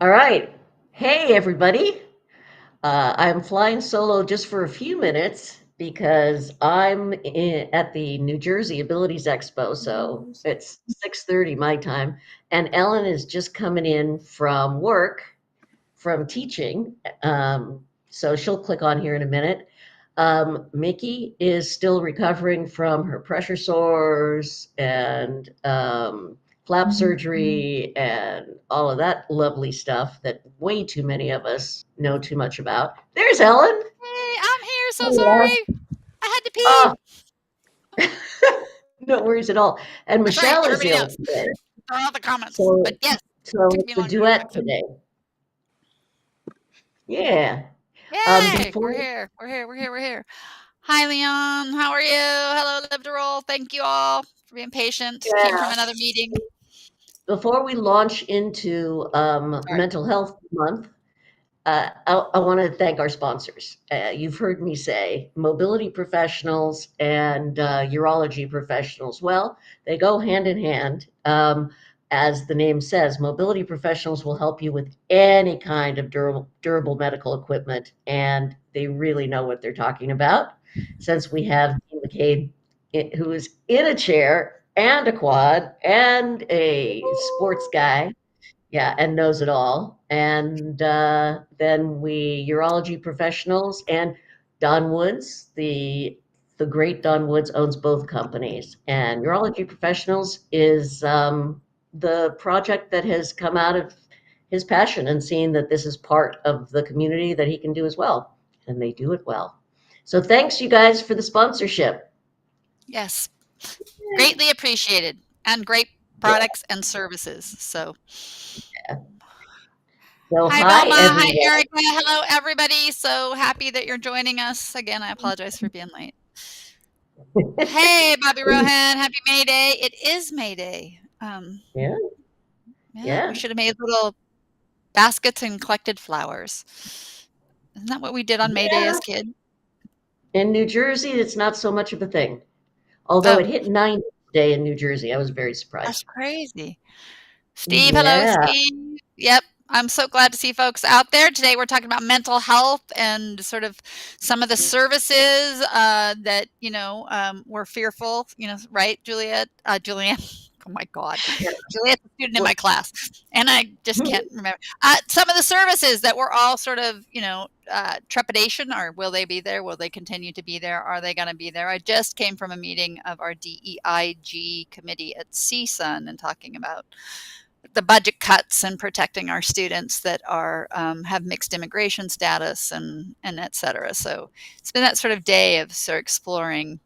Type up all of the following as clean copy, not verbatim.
All right. Hey, everybody. I'm flying solo just for a few minutes because at the New Jersey Abilities Expo. So it's 6:30 my time. And Ellen is just coming in from work, from teaching. So she'll click on here in a minute. Mickie is still recovering from her pressure sores and flap surgery and all of that lovely stuff that way too many of us know too much about. There's Ellen. Hey, I'm here. So Yeah. sorry. I had to pee. Oh, no worries at all. And That's right. Michelle is Everybody ill knows. today. Throw out the comments. So, But yes, so took it's me a longer to duet fix it. today. Yeah. Yay! We're Before here. We're here. We're here. We're here. Hi, Leon. How are you? Hello, Live to Roll. Thank you all for being patient. Came from yeah, another meeting. before we launch into Sorry. Mental Health Month, I want to thank our sponsors. You've heard me say mobility professionals and urology professionals. Well, they go hand in hand. As the name says, mobility professionals will help you with any kind of durable medical equipment, and they really know what they're talking about. Since we have Dean McCabe, who is in a chair and a quad and a sports guy, yeah, and knows it all. And then we urology professionals and Don Woods, the great Don Woods owns both companies. And urology professionals is the project that has come out of his passion and seeing that this is part of the community that he can do as well. And they do it well. So thanks you guys for the sponsorship. Yes. Greatly appreciated. And great Yeah. products and services. So, So hi, hi Velma. Hi, everyone. Erica. Hello, everybody. So happy that you're joining us. Again, I apologize for being late. Hey, Bobby Rohan. Happy May Day. It is May Day. Yeah, Yeah, we yeah. should have made little baskets and collected flowers. Isn't that what we did on May Day Yeah. as kids? In New Jersey, it's not so much of a thing. Although Oh, it hit 90 today in New Jersey, I was very that's surprised. crazy. Steve, hello, Yeah, Steve. Yep. I'm so glad to see folks out there. Today we're talking about mental health and sort of some of the services that, we're fearful, right, Juliet? Julianne? Oh my God. yeah. Juliet's a student in Well, my class, and I just can't remember. Some of the services that we're all sort of, trepidation, or will they be there? Will they continue to be there? Are they going to be there? I just came from a meeting of our DEIG committee at CSUN and talking about the budget cuts and protecting our students that are have mixed immigration status and et cetera. So it's been that sort of day of sort of exploring,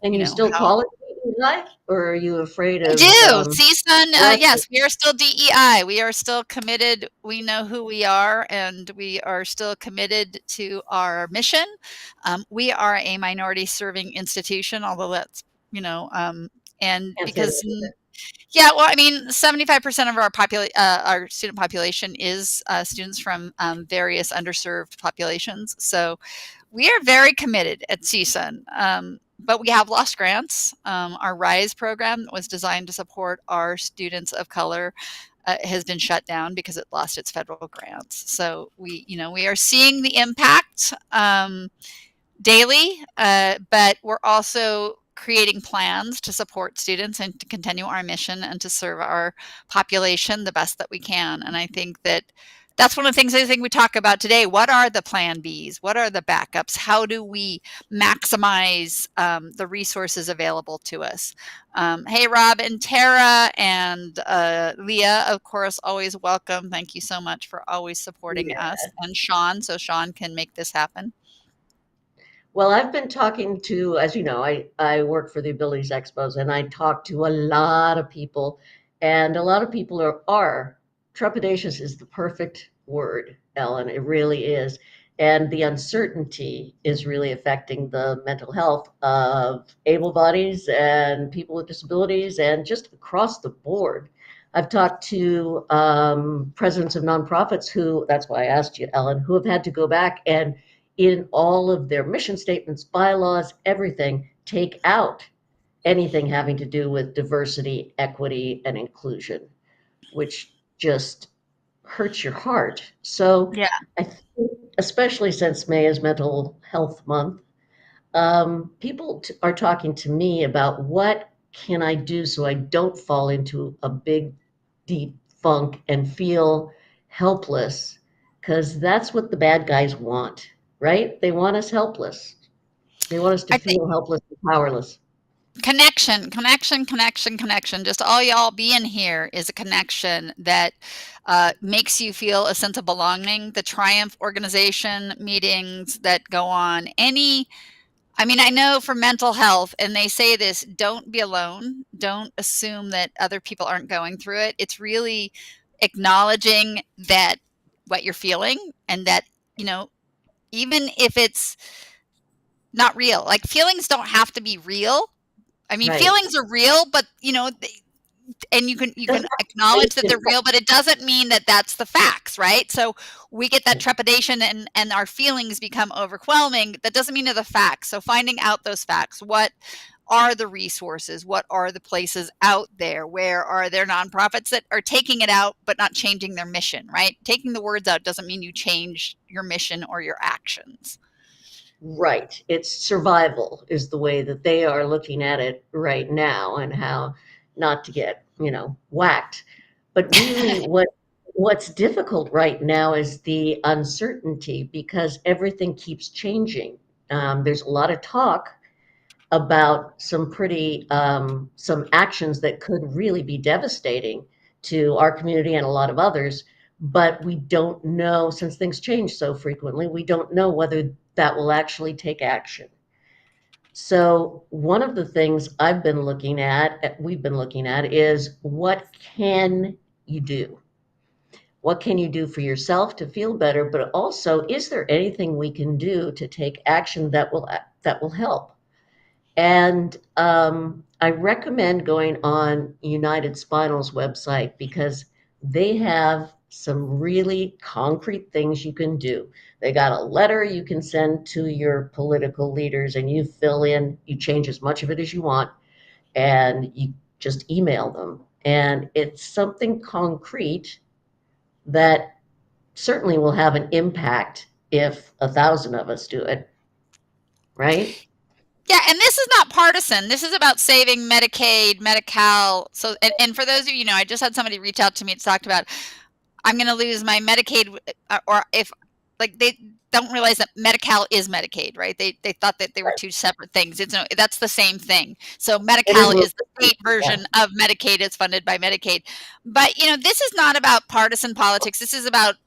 and you still how call it DEI, or are you afraid I of do. CSUN, elected? yes, we are still DEI. We are still committed. We know who we are, and we are still committed to our mission. We are a minority serving institution, although that's, and Can't say because that. yeah, well, I mean, 75% of our student population is students from various underserved populations. So we are very committed at CSUN. But we have lost grants. Our RISE program that was designed to support our students of color has been shut down because it lost its federal grants. So we are seeing the impact daily, but we're also creating plans to support students and to continue our mission and to serve our population the best that we can. And I think that that's one of the things I think we talk about today. What are the plan Bs? What are the backups? How do we maximize the resources available to us? Hey, Rob and Tara and Leah, of course, always welcome. Thank you so much for always supporting Yeah. us. And Sean, so Sean can make this happen. Well, I've been talking to, as you know, I work for the Abilities Expos, and I talk to a lot of people, and a lot of people are trepidatious is the perfect word, Ellen. It really is. And the uncertainty is really affecting the mental health of able bodies and people with disabilities and just across the board. I've talked to presidents of nonprofits who, that's why I asked you, Ellen, who have had to go back and in all of their mission statements, bylaws, everything, take out anything having to do with diversity, equity, and inclusion, which just hurts your heart. So Yeah. I think, especially since May is Mental Health Month, people are talking to me about what can I do so I don't fall into a big, deep funk and feel helpless, because that's what the bad guys want, right? They want us helpless. They want us to I think feel helpless and powerless. connection, connection, connection, connection. Just all y'all being here is a connection that makes you feel a sense of belonging. The Triumph organization meetings that go on, I mean, I know for mental health, and they say this, don't be alone. Don't assume that other people aren't going through it. It's really acknowledging that what you're feeling, and that, you know, even if it's not real, like feelings don't have to be real. I mean, Right. feelings are real, but and you Doesn't can have to acknowledge be that they're based real, but it doesn't mean that that's the facts, right? So we get that trepidation, and our feelings become overwhelming. That doesn't mean they're the facts. So finding out those facts, what are the resources? What are the places out there? Where are there nonprofits that are taking it out but not changing their mission, right? Taking the words out doesn't mean you change your mission or your actions. Right. It's survival is the way that they are looking at it right now, and how not to get, whacked. But really what's difficult right now is the uncertainty, because everything keeps changing. There's a lot of talk about some actions that could really be devastating to our community and a lot of others, but we don't know, since things change so frequently, we don't know whether that will actually take action. So one of the things we've been looking at, is what can you do? What can you do for yourself to feel better? But also, is there anything we can do to take action that will help? And I recommend going on United Spinal's website, because they have some really concrete things you can do. They got a letter you can send to your political leaders, and you change as much of it as you want, and you just email them. And it's something concrete that certainly will have an impact if 1,000 of us do it, right? Yeah, and this is not partisan. This is about saving Medicaid, Medi-Cal. So, and for those of you know, I just had somebody reach out to me to talk about, I'm going to lose my Medicaid, or if like they don't realize that Medi-Cal is Medicaid, right? They thought that they were two separate things. It's no, that's the same thing. So It is Medi-Cal a little, is the state yeah. version of Medicaid. It's funded by Medicaid. But this is not about partisan politics. This is about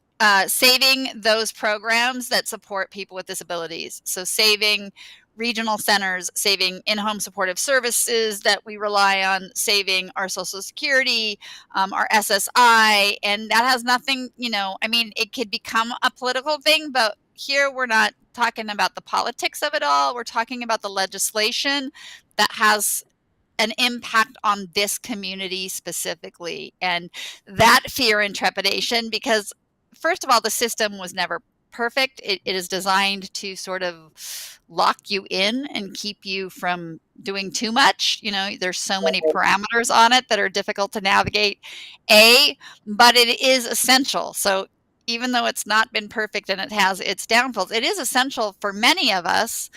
saving those programs that support people with disabilities. So saving regional centers, saving in-home supportive services that we rely on, saving our Social Security, our SSI, and that has nothing, I mean, it could become a political thing, but here we're not talking about the politics of it all. We're talking about the legislation that has an impact on this community specifically. And that fear and trepidation, because first of all, the system was never perfect. It is designed to sort of lock you in and keep you from doing too much. There's so many parameters on it that are difficult to navigate, but it is essential. So even though it's not been perfect and it has its downfalls, it is essential for many of us,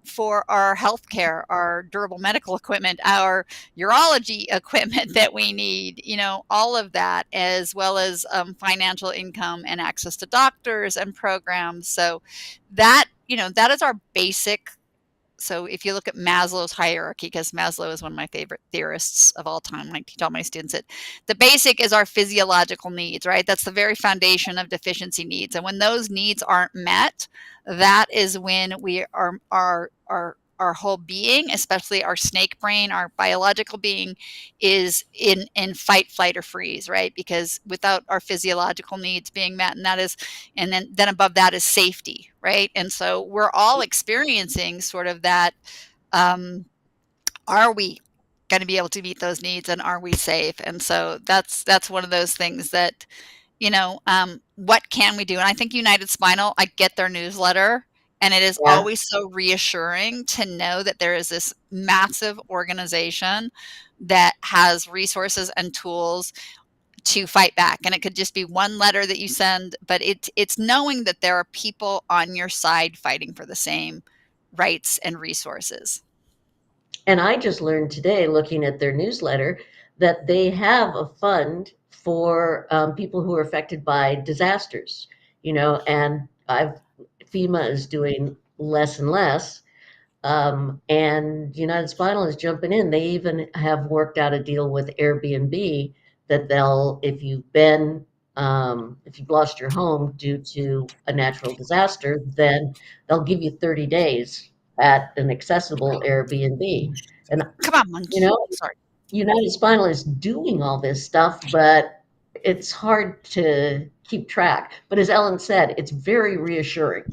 for our healthcare, our durable medical equipment, our urology equipment that we need, all of that, as well as financial income and access to doctors and programs. So that is our basic. So if you look at Maslow's hierarchy, because Maslow is one of my favorite theorists of all time, I teach all my students it. The basic is our physiological needs, right? That's the very foundation of deficiency needs. And when those needs aren't met, that is when we are our whole being, especially our snake brain, our biological being, is in fight, flight, or freeze, right? Because without our physiological needs being met, and that is, and then above that is safety, right? And so we're all experiencing sort of that. um, are we going to be able to meet those needs, and are we safe? And so that's one of those things that, what can we do? And I think United Spinal, I get their newsletter, and it is Yeah. always so reassuring to know that there is this massive organization that has resources and tools to fight back. And it could just be one letter that you send, but it's knowing that there are people on your side fighting for the same rights and resources. And I just learned today, looking at their newsletter, that they have a fund for people who are affected by disasters, and FEMA is doing less and less. And United Spinal is jumping in. They even have worked out a deal with Airbnb that if you've lost your home due to a natural disaster, then they'll give you 30 days at an accessible Airbnb. And, Come on, you monkey. know, Sorry. United Spinal is doing all this stuff, but it's hard to keep track. But as Ellen said, it's very reassuring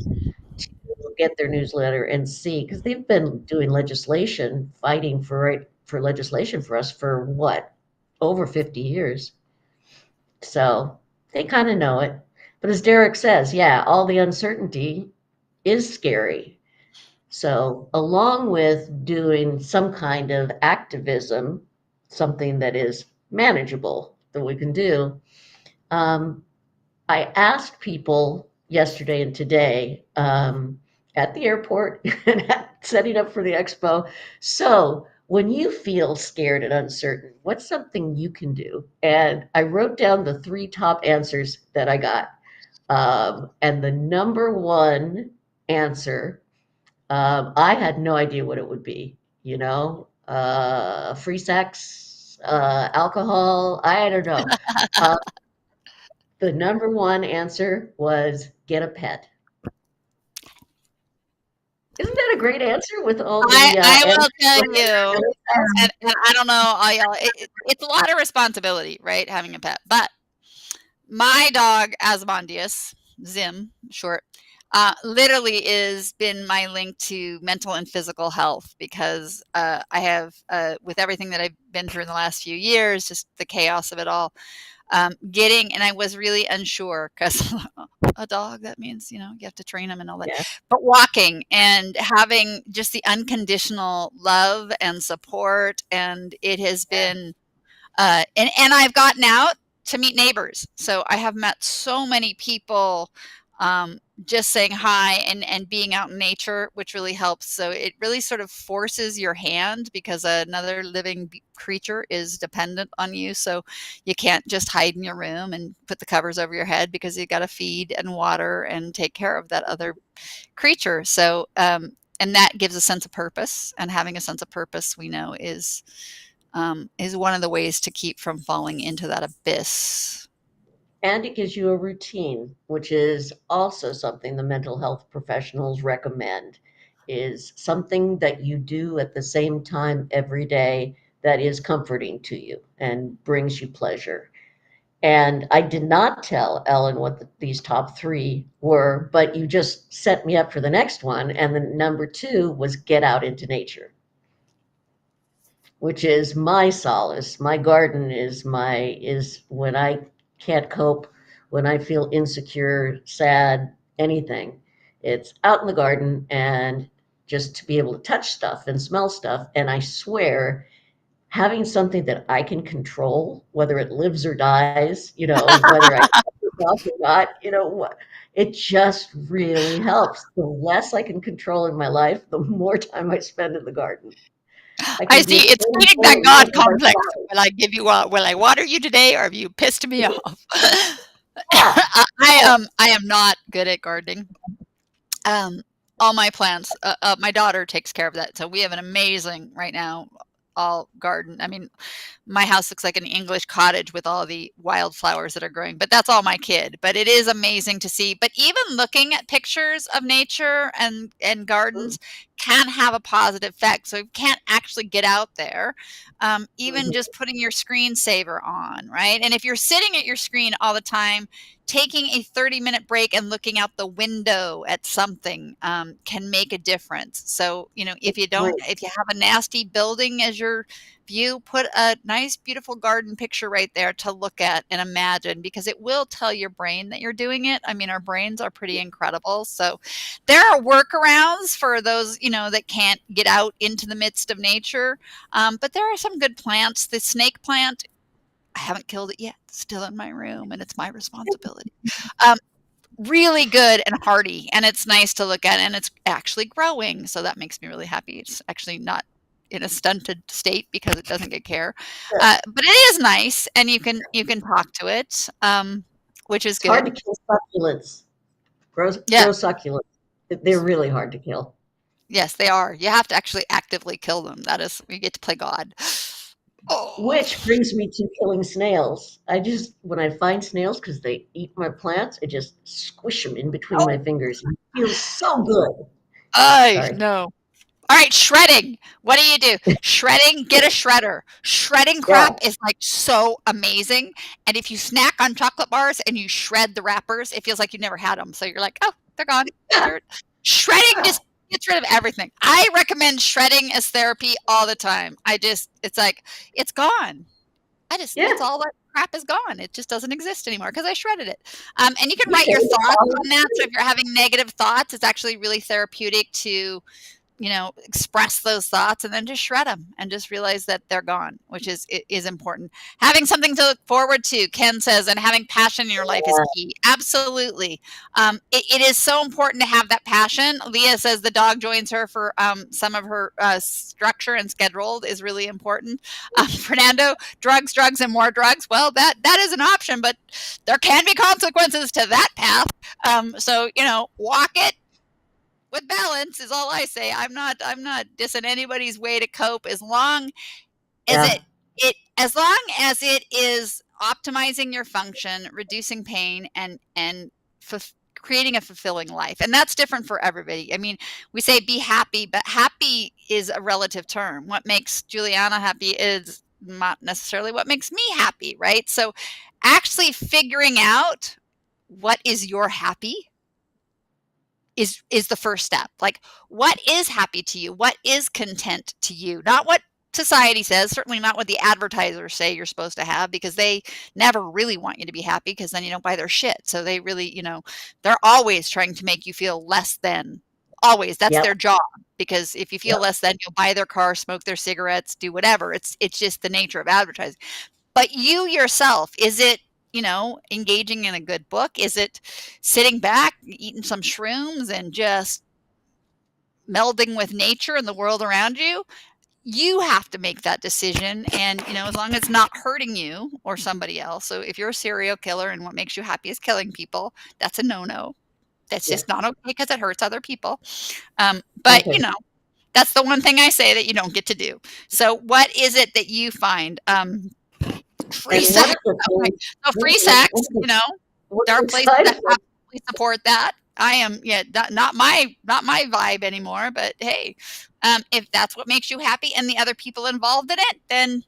to get their newsletter and see, because they've been doing legislation, fighting for legislation for us for what, over 50 years. So they kind of know it. But as Derek says, yeah, all the uncertainty is scary. So, along with doing some kind of activism, something that is manageable that we can do, um, I asked people yesterday and today at the airport and setting up for the expo. So, when you feel scared and uncertain, what's something you can do? And I wrote down the three top answers that I got. And the number one answer, I had no idea what it would be, free sex, alcohol, I don't know. Uh, the number one answer was get a pet. Isn't that a great answer with all the I and will tell you, and I don't know, it's a lot of responsibility, right? Having a pet. But my dog, Asmondius, Zim, short, literally is been my link to mental and physical health because I have, with everything that I've been through in the last few years, just the chaos of it all, and I was really unsure because a dog, that means, you have to train them and all that. yeah, But walking and having just the unconditional love and support, and it has been, and I've gotten out to meet neighbors. So I have met so many people, just saying hi and being out in nature, which really helps. So it really sort of forces your hand because another living creature is dependent on you. So you can't just hide in your room and put the covers over your head because you got to feed and water and take care of that other creature. So, and that gives a sense of purpose, and having a sense of purpose, we know, is one of the ways to keep from falling into that abyss. and it gives you a routine, which is also something the mental health professionals recommend, is something that you do at the same time every day that is comforting to you and brings you pleasure. And I did not tell Ellen what these top three were, but you just set me up for the next one. And the number two was get out into nature, which is my solace. My garden is when I can't cope, when I feel insecure, sad, anything. It's out in the garden and just to be able to touch stuff and smell stuff. And I swear, having something that I can control, whether it lives or dies, whether I touch it off or not, what, it just really helps. The less I can control in my life, the more time I spend in the garden. I I can be see. a It's total feeding that bully God with my complex. flowers. Will I water you today, or have you pissed me off? Yeah, I am not good at gardening. Um, all my plants, my daughter takes care of that. So we have an amazing right now all garden. I mean, my house looks like an English cottage with all the wildflowers that are growing, but that's all my kid. But it is amazing to see. But even looking at pictures of nature and gardens can have a positive effect. So you can't actually get out there. Even mhm. just putting your screensaver on, right? And if you're sitting at your screen all the time, taking a 30-minute break and looking out the window at something, can make a difference. So, if you have a nasty building as your view, put a nice, beautiful garden picture right there to look at and imagine, because it will tell your brain that you're doing it. I mean, our brains are pretty incredible. So there are workarounds for those, that can't get out into the midst of nature. But there are some good plants. The snake plant haven't killed it yet. It's still in my room, and it's my responsibility. Um, really good and hardy, and it's nice to look at, and it's actually growing, so that makes me really happy. It's actually not in a stunted state because it doesn't get care, Yeah. but it is nice, and you can talk to it, which is It's hard to good. kill succulents. Yeah. Grow succulents. They're really hard to kill. Yes, they are. You have to actually actively kill them. That is, you get to play God. Oh. Which brings me to killing snails. When I find snails, because they eat my plants, I just squish them in between my fingers. It feels so good. I Sorry. no. All right, shredding. What do you do? Shredding, get a shredder. Shredding Yeah. crap is like so amazing. And if you snack on chocolate bars and you shred the wrappers, it feels like you never had them. So you're like, oh, they're gone. Shredding just gets rid of everything. I recommend shredding as therapy all the time. It's like, it's gone. Yeah. It's all that crap is gone. It just doesn't exist anymore because I shredded it. And you can write Okay. your thoughts on that. So if you're having negative thoughts, it's actually really therapeutic to express those thoughts and then just shred them and just realize that they're gone, which is important. Having something to look forward to, Ken says, and having passion in your life is key. Absolutely. It is so important to have that passion. Leah says the dog joins her for some of her structure and schedule is really important. Fernando, drugs, and more drugs. Well, that is an option, but there can be consequences to that path. So, walk it with balance is all I say. I'm not dissing anybody's way to cope as long as Yeah. it is optimizing your function, reducing pain, and creating a fulfilling life. And that's different for everybody. I mean, we say be happy, but happy is a relative term. What makes Juliana happy is not necessarily what makes me happy, right? So actually figuring out what is your happy is the first step. Like, what is happy to you? What is content to you? Not what society says, certainly not what the advertisers say you're supposed to have, because they never really want you to be happy, because then you don't buy their shit. So they really, they're always trying to make you feel less than. Always. That's Yep. their job, because if you feel Yep. less than, you'll buy their car, smoke their cigarettes, do whatever. It's just the nature of advertising. But you yourself, is it, engaging in a good book? Is it sitting back, eating some shrooms and just melding with nature and the world around you? You have to make that decision. And, as long as it's not hurting you or somebody else. So if you're a serial killer and what makes you happy is killing people, that's a no-no. That's Yeah. just not okay because it hurts other people. But, Okay. that's the one thing I say that you don't get to do. So what is it that you find? Free And what's sex. the Okay. thing? So free sex, What's there are the places side that effect? absolutely support that. I am, yeah, not my vibe anymore. But hey, if that's what makes you happy and the other people involved in it, then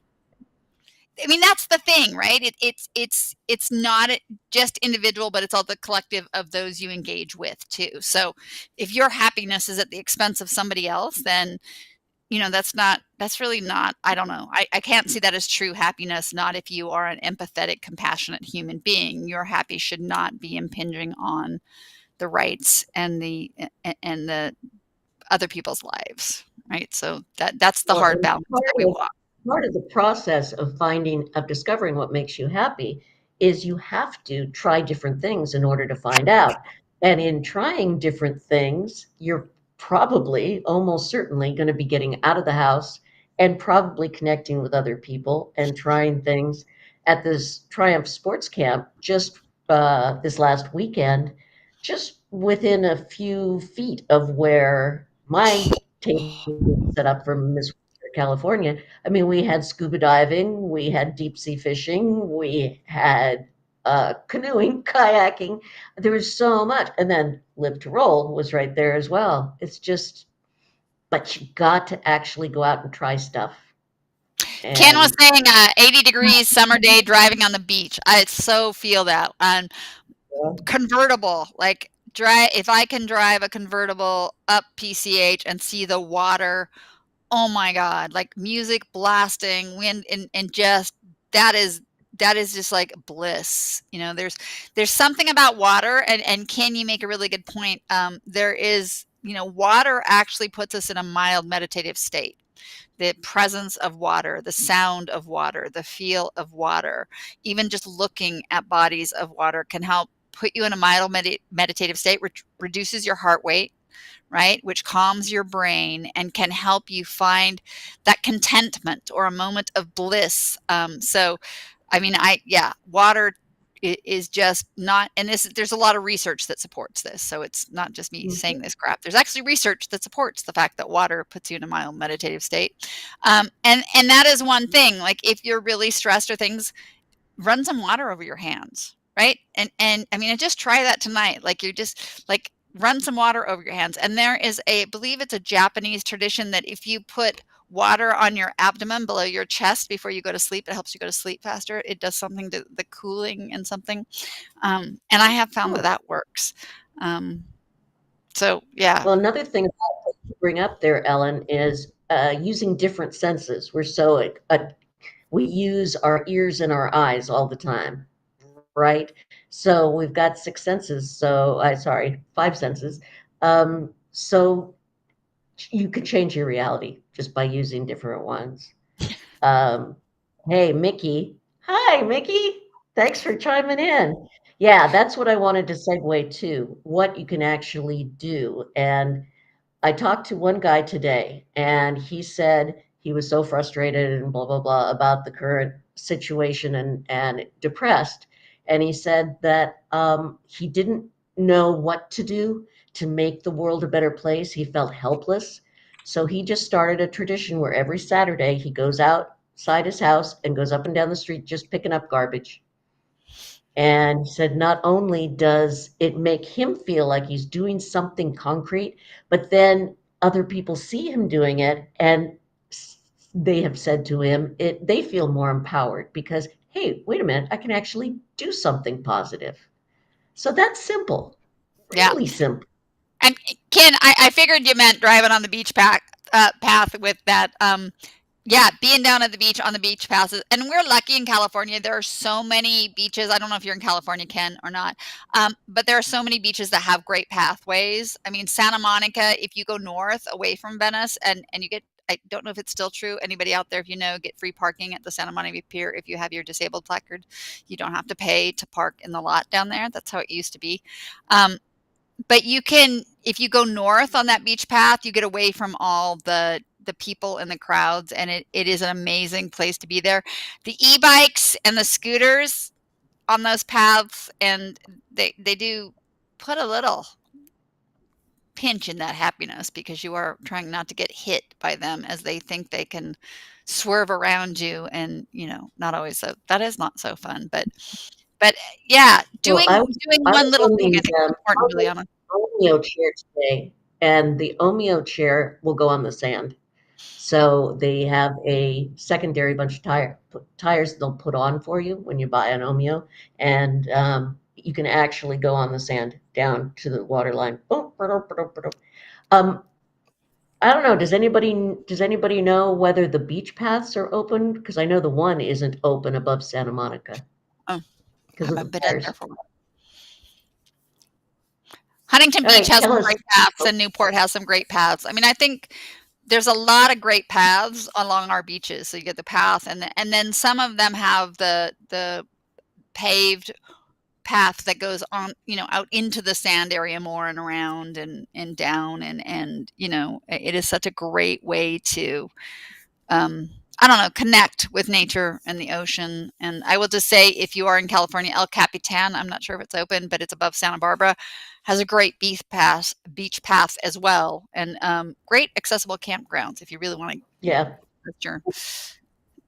I mean that's the thing, right? It's not just individual, but it's all the collective of those you engage with too. So if your happiness is at the expense of somebody else, then that's really not, I don't know. I can't see that as true happiness, not if you are an empathetic, compassionate human being. Your happy should not be impinging on the rights and the other people's lives, right? So that's the Well, hard and balance that we walk. part of the process of discovering what makes you happy is you have to try different things in order to find out. And in trying different things, you're probably, almost certainly, going to be getting out of the house and probably connecting with other people and trying things. At this Triumph Sports Camp just this last weekend, just within a few feet of where my table was set up from Miss California. I mean, we had scuba diving, we had deep sea fishing, we had canoeing, kayaking. There was so much. And then Live to Roll was right there as well. It's just, but you got to actually go out and try stuff. Ken was And saying 80 degrees summer day driving on the beach. I so feel that. And convertible, like if I can drive a convertible up PCH and see the water, oh my God, like music blasting, wind, and just that is just like bliss. There's something about water, and can you make a really good point? There is water actually puts us in a mild meditative state. The presence of water, the sound of water, the feel of water, even just looking at bodies of water can help put you in a mild meditative state, which reduces your heart rate, right? Which calms your brain and can help you find that contentment or a moment of bliss. So, I mean, water is just not, and there's a lot of research that supports this. So it's not just me Mhm. saying this crap. There's actually research that supports the fact that water puts you in a mild meditative state. And that is one thing. Like if you're really stressed or things, run some water over your hands, right? And I mean, and just try that tonight. Like you're just like run some water over your hands. And there is I believe it's a Japanese tradition that if you put water on your abdomen below your chest before you go to sleep, it helps you go to sleep faster. It does something to the cooling and something. And I have found that Oh, that works. Um, so yeah, well, another thing that you bring up there, Ellen, is using different senses. We use our ears and our eyes all the time, right? So we've got six senses. So I sorry, five senses. So you could change your reality just by using different ones. Um, hey, Mickey. Hi, Mickey. Thanks for chiming in. Yeah, that's what I wanted to segue to, what you can actually do. And I talked to one guy today, and he said he was so frustrated and blah, blah, blah about the current situation and depressed. And he said that he didn't know what to do to make the world a better place. He felt helpless. So he just started a tradition where every Saturday he goes outside his house and goes up and down the street just picking up garbage. And he said not only does it make him feel like he's doing something concrete, but then other people see him doing it and they have said to him, they feel more empowered because, hey, wait a minute, I can actually do something positive. So that's simple, yeah. really simple. And Ken, I figured you meant driving on the path with that. Yeah, being down at the beach on the beach passes, and we're lucky in California. There are so many beaches. I don't know if you're in California, Ken, or not, but there are so many beaches that have great pathways. I mean, Santa Monica, if you go north away from Venice, and you get, I don't know if it's still true. Anybody out there, if you know, get free parking at the Santa Monica Pier if you have your disabled placard. You don't have to pay to park in the lot down there. That's how it used to be. Um, but you can, if you go north on that beach path, you get away from all the people and the crowds, and it is an amazing place to be there. The e-bikes and the scooters on those paths, and they do put a little pinch in that happiness because you are trying not to get hit by them as they think they can swerve around you, and not always, so that is not so fun. But yeah, Well, doing I one was little on thing I think is important, on the Juliana. Omeo chair today, and the Omeo chair will go on the sand. So they have a secondary bunch of tires they'll put on for you when you buy an Omeo, and you can actually go on the sand down to the water line. Um, I don't know. Does anybody know whether the beach paths are open? Because I know the one isn't open above Santa Monica Oh, because of haven't the been in there fires. for a while. Huntington All Beach right, has tell some us. great paths, and Newport has some great paths. I mean, I think there's a lot of great paths along our beaches. So you get the path, and then some of them have the paved path that goes on, out into the sand area more and around and down, and it is such a great way to I don't know, connect with nature and the ocean. And I will just say, if you are in California, El Capitan, I'm not sure if it's open, but it's above Santa Barbara, has a great beach path as well, and great accessible campgrounds if you really want to, Yeah. lift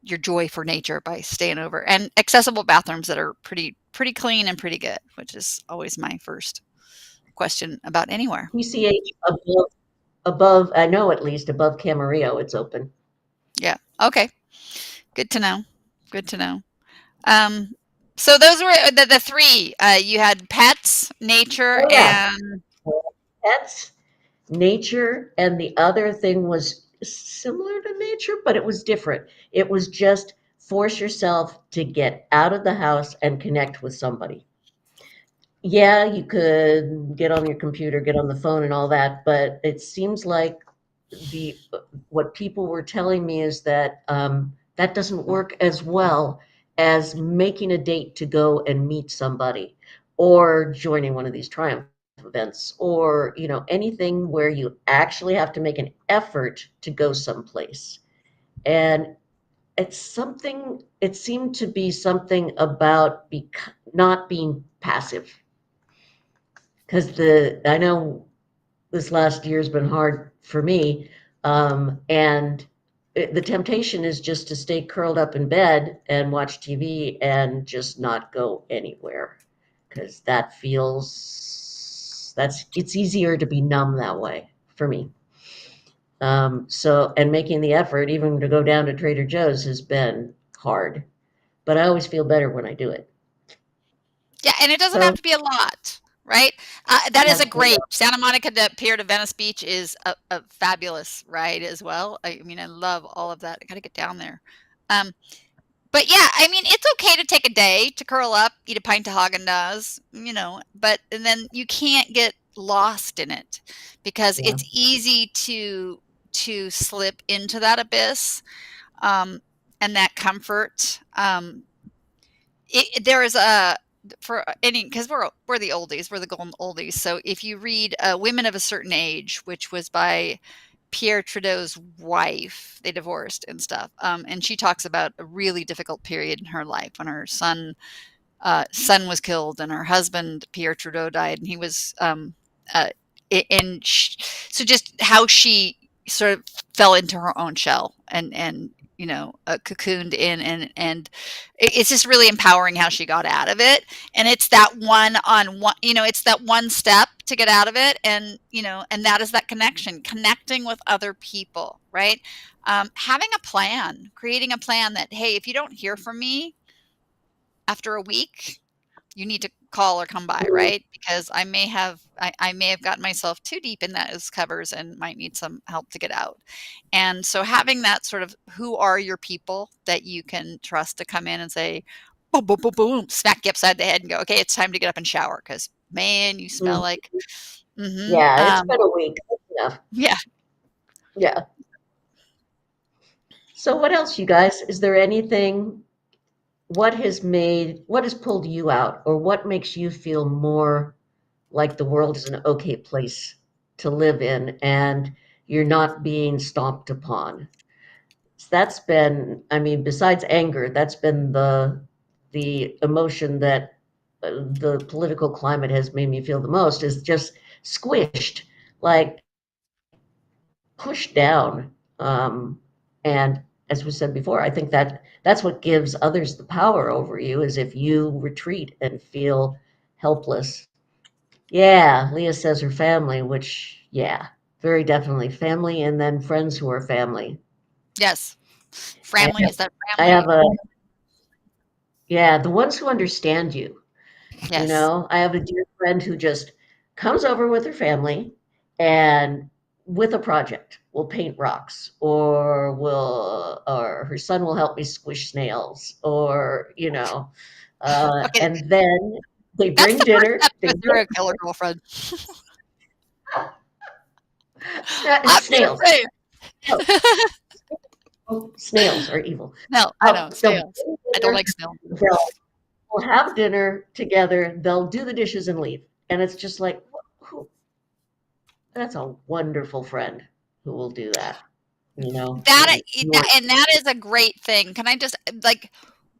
your joy for nature by staying over, and accessible bathrooms that are pretty clean and pretty good, which is always my first question about anywhere. PCH above, I know at least above Camarillo, it's open. Yeah. Okay. Good to know. Good to know. Um, so those were the three. You had pets, nature, Oh yeah, and pets, nature, and the other thing was similar to nature, but it was different. It was just force yourself to get out of the house and connect with somebody. Yeah, you could get on your computer, get on the phone and all that, but it seems like the what people were telling me is that that doesn't work as well as making a date to go and meet somebody or joining one of these Triumph events or, anything where you actually have to make an effort to go someplace. And it seemed to be something about not being passive. Because I know this last year's been hard for me, and the temptation is just to stay curled up in bed and watch TV and just not go anywhere, because it's easier to be numb that way for me. And making the effort, even to go down to Trader Joe's, has been hard, but I always feel better when I do it. Yeah, and it doesn't have So to be a lot, right? That is a absolutely, great Santa Monica to Pier to Venice Beach is a fabulous ride as well. I mean, I love all of that. I gotta get down there. Um, but yeah, I mean, it's okay to take a day to curl up, eat a pint of Haagen-Dazs, but and then you can't get lost in it because yeah. it's easy to slip into that abyss, um, and that comfort. There is a for any because we're the oldies, we're the golden oldies. So if you read "Women of a Certain Age," which was by Pierre Trudeau's wife, they divorced and stuff, and she talks about a really difficult period in her life when her son was killed and her husband Pierre Trudeau died, and he was uh, and so just how she sort of fell into her own shell and cocooned in and it's just really empowering how she got out of it, and it's that one on one, it's that one step to get out of it, and that is that connecting with other people, right? Having a plan, creating a plan that, hey, if you don't hear from me after a week, you need to call or come by, Mhm. right? Because I may have gotten myself too deep in those covers and might need some help to get out. And so having that sort of who are your people that you can trust to come in and say, boom, boom, boom, boom, smack you upside the head and go, okay, it's time to get up and shower because man, you smell Mhm. like mm-hmm. Yeah, it's been a week. That's enough. Yeah. Yeah. So what else, you guys? Is there anything, what has pulled you out, or what makes you feel more like the world is an okay place to live in and you're not being stomped upon? So that's been, I mean, besides anger, that's been the emotion that the political climate has made me feel the most, is just squished, like pushed down. And as we said before, I think that's what gives others the power over you, is if you retreat and feel helpless. Yeah, Leah says her family, which, yeah, very definitely family, and then friends who are family. Yes. I Family have, is that I family. have yeah, the ones who understand you. Yes. I have a dear friend who just comes over with her family and with a project. We'll paint rocks, or her son will help me squish snails, Okay. and then they That's bring the first dinner. step to a serial killer, girlfriend. I'm just Snails. saying. No, snails are evil. No, I know, They'll snails. bring I don't dinner. like snail. They'll we'll have dinner together. They'll do the dishes and leave. And it's just like, who, that's a wonderful friend who will do that, That and you are, and that is a great thing. Can I just like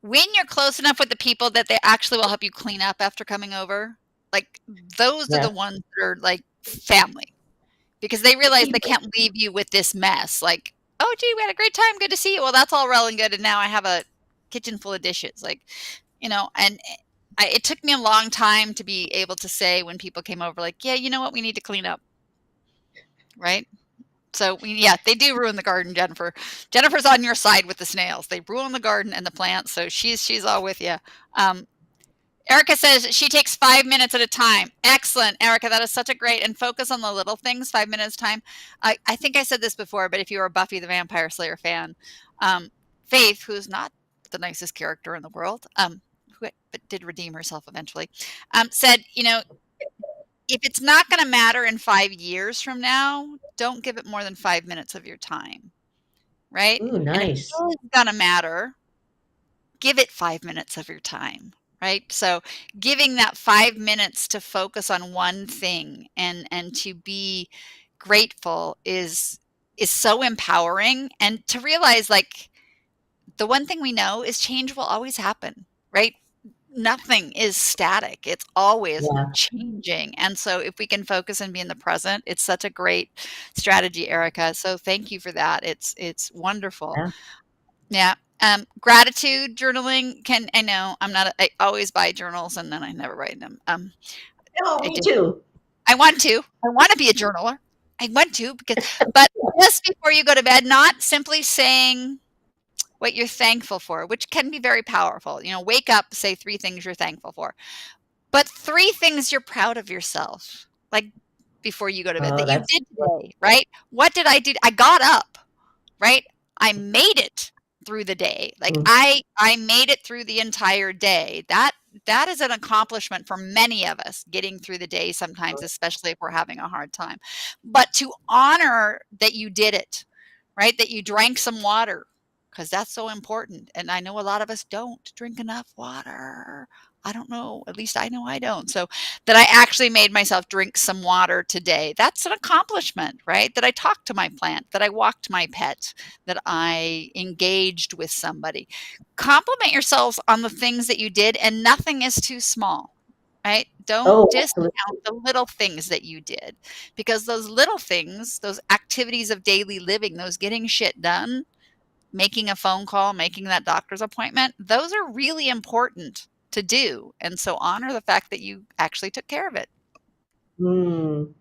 when you're close enough with the people that they actually will help you clean up after coming over, like those are the yeah, ones that are like family because they realize they people. can't leave you with this mess. Like, oh, gee, we had a great time. Good to see you. Well, that's all well and good. And now I have a kitchen full of dishes. Like, and it took me a long time to be able to say when people came over, like, yeah, you know what? We need to clean up. Right. So yeah, they do ruin the garden, Jennifer. Jennifer's on your side with the snails. They ruin the garden and the plants, so she's all with you. Um, Erica says she takes 5 minutes at a time. Excellent, Erica. That is such a great and focus on the little things. 5 minutes time. I think I said this before, but if you were a Buffy the Vampire Slayer fan, um, Faith, who's not the nicest character in the world, who but did redeem herself eventually, said, if it's not going to matter in 5 years from now, don't give it more than 5 minutes of your time, right? Ooh, And if it nice. is going to matter, give it 5 minutes of your time, right? So giving that 5 minutes to focus on one thing and to be grateful is so empowering, and to realize, like, the one thing we know is change will always happen, right? Nothing is static. It's always Yeah, changing. And so if we can focus and be in the present, it's such a great strategy, Erica. So thank you for that. It's wonderful. yeah. Yeah. Gratitude journaling can, I know I'm not, I always buy journals and then I never write them. Oh, I me did. too. I want to be a journaler. I want to because, but just before you go to bed, not simply saying what you're thankful for, which can be very powerful. Wake up, say 3 things you're thankful for, but 3 things you're proud of yourself, like before you go to bed, Oh, that you that's did today, right? What did I do? I got up, right? I made it through the day. Like mm, I made it through the entire day. That is an accomplishment for many of us, getting through the day sometimes, especially if we're having a hard time. But to honor that you did it, right? That you drank some water, because that's so important. And I know a lot of us don't drink enough water. I don't know. At least I know I don't. So that I actually made myself drink some water today. That's an accomplishment, right? That I talked to my plant, that I walked my pet, that I engaged with somebody. Compliment yourselves on the things that you did, and nothing is too small, right? Don't oh, discount absolutely. the little things that you did, because those little things, those activities of daily living, those getting shit done, making a phone call, making that doctor's appointment, those are really important to do. And so honor the fact that you actually took care of it. Mm.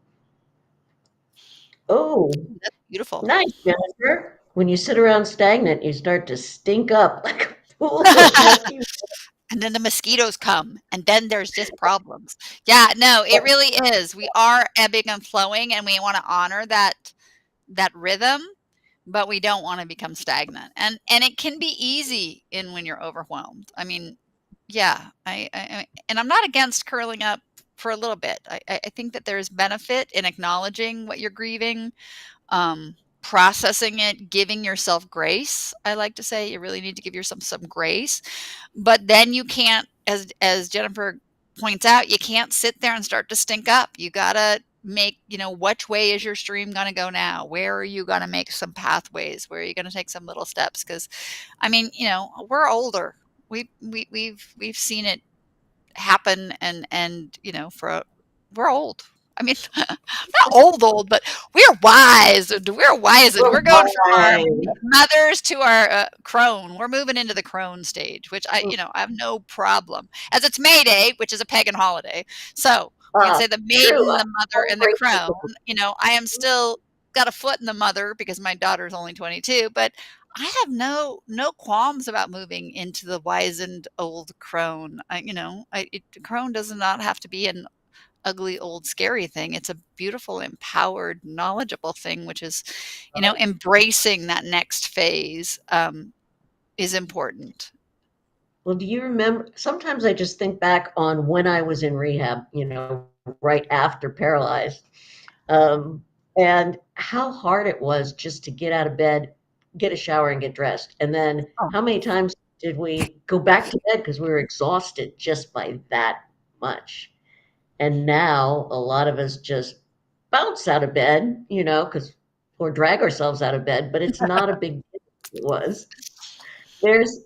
Oh, That's beautiful. nice, Jennifer. When you sit around stagnant, you start to stink up like a pool of musty. And then the mosquitoes come, and then there's just problems. Yeah, no, it really is. We are ebbing and flowing, and we want to honor that rhythm, but we don't want to become stagnant. And it can be easy in when you're overwhelmed. I mean, yeah, and I'm not against curling up for a little bit. I think that there's benefit in acknowledging what you're grieving, processing it, giving yourself grace. I like to say you really need to give yourself some grace, but then you can't, as Jennifer points out, you can't sit there and start to stink up. You gotta make, which way is your stream going to go now? Where are you going to make some pathways? Where are you going to take some little steps? Because I mean, we're older. We've seen it happen, and for we're old. I mean, not old, but we're wise. We're wise, and Oh, we're going from our my. mothers to our crone. We're moving into the crone stage, which Mm, I have no problem. As it's May Day, which is a pagan holiday, so we can ah, say the true. maiden, the mother, I'm and the grateful crone. for them. I am still got a foot in the mother because my daughter's only 22, but I have no qualms about moving into the wizened old crone. Crone does not have to be an ugly old scary thing. It's a beautiful, empowered, knowledgeable thing, which is, embracing that next phase is important. Well, do you remember? Sometimes I just think back on when I was in rehab, right after paralyzed, um, and how hard it was just to get out of bed, get a shower, and get dressed. And then Oh, how many times did we go back to bed because we were exhausted just by that much? And now a lot of us just bounce out of bed, because or drag ourselves out of bed, but it's not a big deal. It was. There's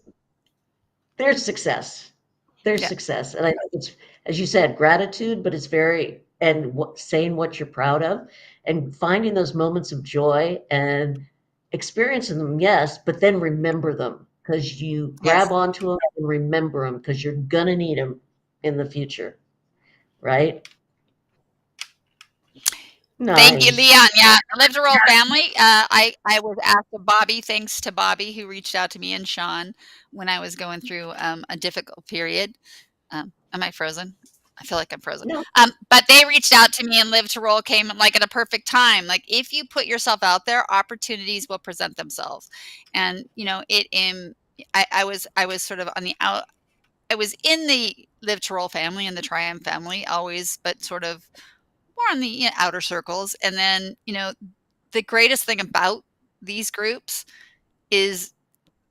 there's success. There's yeah. success. And I think it's, as you said, gratitude, but it's very, and saying what you're proud of and finding those moments of joy and experiencing them, yes, but then remember them because you grab Yes. onto them and remember them because you're going to need them in the future, right? Thank you, Nice. Leon. Yeah, I live the royal family. I was asked of Bobby, thanks to Bobby who reached out to me, and Sean, when I was going through a difficult period. Am I frozen? I feel like I'm frozen. No, But they reached out to me, and Live to Roll came like at a perfect time. Like, if you put yourself out there, opportunities will present themselves. And I was sort of on the I was in the Live to Roll family and the Triumph family always, but sort of more on the, outer circles. And then, the greatest thing about these groups is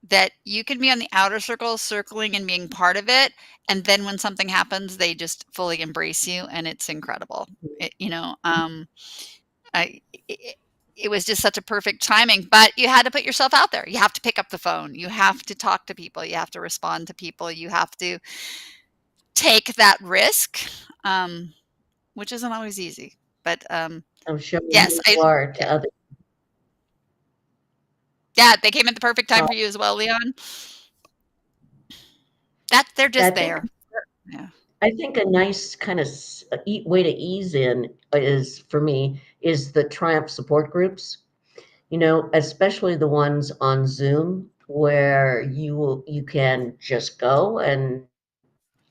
that you can be on the outer circle, circling and being part of it, and then when something happens, they just fully embrace you, and it's incredible. I it was just such a perfect timing, but you had to put yourself out there. You have to pick up the phone. You have to talk to people. You have to respond to people. You have to take that risk, which isn't always easy. But I'm showing yes, who you are to other. yeah, they came at the perfect time So for you as well, Leon. That they're I just think there. Yeah. I think a nice kind of way to ease in is for me is the Triumph support groups. Especially the ones on Zoom where you can just go and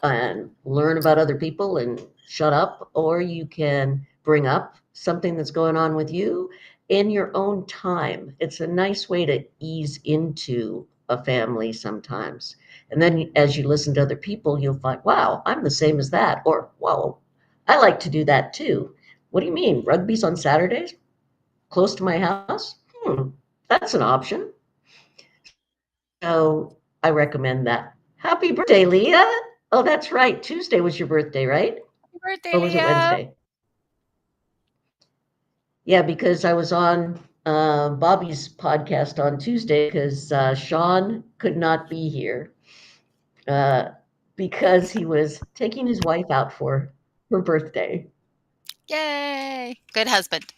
learn about other people and shut up, or you can bring up something that's going on with you in your own time. It's a nice way to ease into a family sometimes. And then as you listen to other people, you'll find, wow, I'm the same as that. Or, whoa, I like to do that too. What do you mean? Rugby's on Saturdays? Close to my house? That's an option. So I recommend that. Happy birthday, Leah. Oh, that's right. Tuesday was your birthday, right? Happy birthday, Or was it Leah. Wednesday? Yeah, because I was on Bobby's podcast on Tuesday because Sean could not be here uh, because he was taking his wife out for her birthday. Yay. Good husband.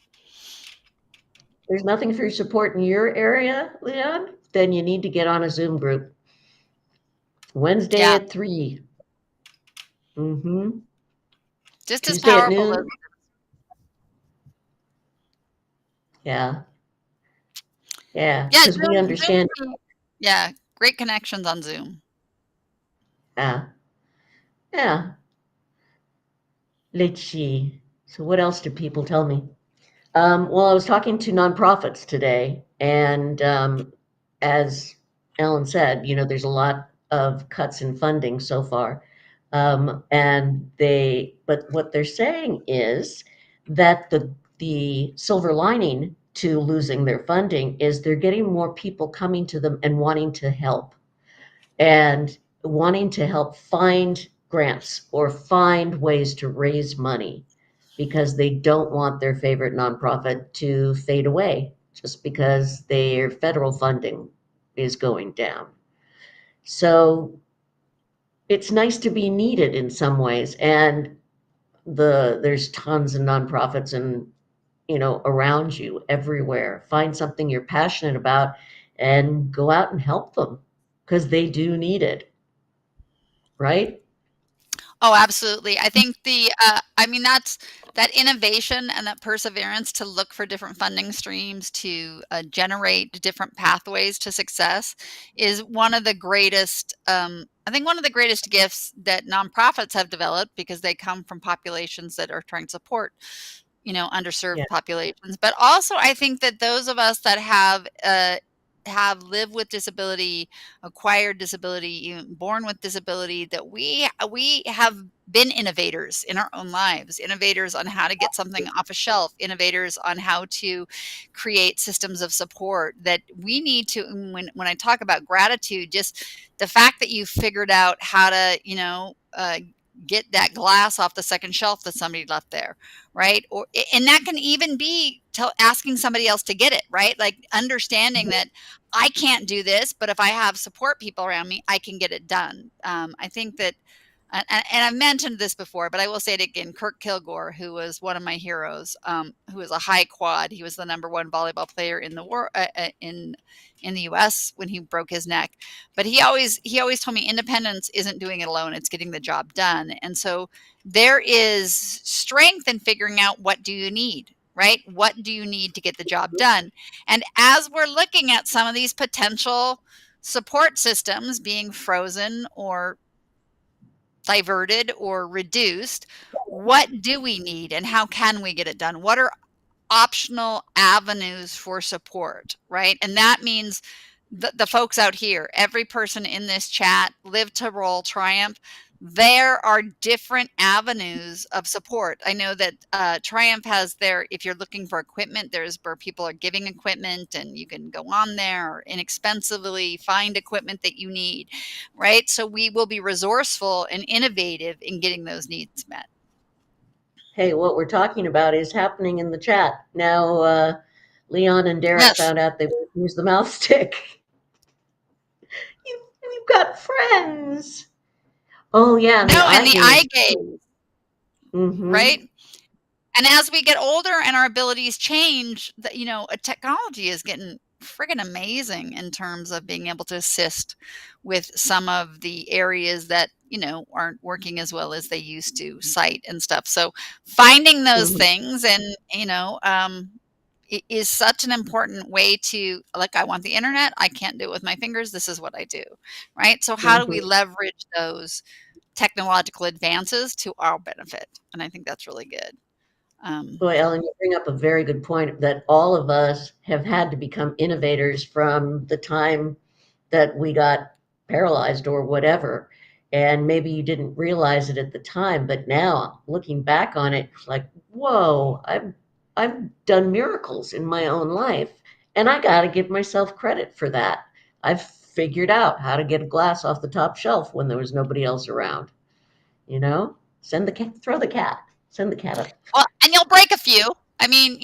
There's nothing for your support in your area, Leon? Then you need to get on a Zoom group. Wednesday Yeah. at 3. Mm-hmm. Just as Tuesday at powerful as noon. Yeah. Yeah. yeah, Because we Zoom understand. can be yeah, great connections on Zoom. Yeah. Yeah. Let's see. So what else do people tell me? Well, I was talking to nonprofits today, and as Ellen said, there's a lot of cuts in funding so far, but what they're saying is that the silver lining to losing their funding is they're getting more people coming to them and wanting to help find grants or find ways to raise money because they don't want their favorite nonprofit to fade away just because their federal funding is going down. So it's nice to be needed in some ways. And there's tons of nonprofits and around you everywhere. Find something you're passionate about and go out and help them because they do need it, right? Oh, absolutely. I think that's that innovation and that perseverance to look for different funding streams to generate different pathways to success is one of the greatest, I think one of the greatest gifts that nonprofits have developed because they come from populations that are trying to support, underserved Yeah. populations. But also, I think that those of us that have lived with disability, acquired disability, even born with disability, that we have been innovators in our own lives, innovators on how to get something off a shelf, innovators on how to create systems of support. That we need to, when I talk about gratitude, just the fact that you figured out how to, get that glass off the second shelf that somebody left there, right? Or and that can even be asking somebody else to get it, right? Like understanding that I can't do this, but if I have support people around me, I can get it done. I think that, and I've mentioned this before, but I will say it again. Kirk Kilgore, who was one of my heroes, who was a high quad, he was the number one volleyball player in the world, in the U.S. when he broke his neck. But he always told me independence isn't doing it alone; it's getting the job done. And so there is strength in figuring out what do you need, right? What do you need to get the job done? And as we're looking at some of these potential support systems being frozen or diverted or reduced, what do we need and how can we get it done? What are optional avenues for support, right? And that means the folks out here, every person in this chat, Live to Roll, Triumph, there are different avenues of support. I know that Triumph has their, if you're looking for equipment, there's where people are giving equipment and you can go on there or inexpensively find equipment that you need, right? So we will be resourceful and innovative in getting those needs met. Hey, what we're talking about is happening in the chat. Now, Leon and Derek Yes. found out they would use the mouth stick. We've got friends. Oh, yeah, and the No, and eye the eye gaze. gaze, Mm-hmm. right? And as we get older and our abilities change, technology is getting friggin' amazing in terms of being able to assist with some of the areas that, aren't working as well as they used to, sight and stuff. So finding those Mm-hmm. things and, is such an important way to, like, I want the internet. I can't do it with my fingers. This is what I do. Right. So how do we Mm-hmm. leverage those technological advances to our benefit? And I think that's really good. Boy, Ellen, you bring up a very good point that all of us have had to become innovators from the time that we got paralyzed or whatever. And maybe you didn't realize it at the time, but now looking back on it, like, whoa, I've done miracles in my own life. And I got to give myself credit for that. I've figured out how to get a glass off the top shelf when there was nobody else around. You know, send the cat, throw the cat, send the cat up. Well, and you'll break a few. I mean,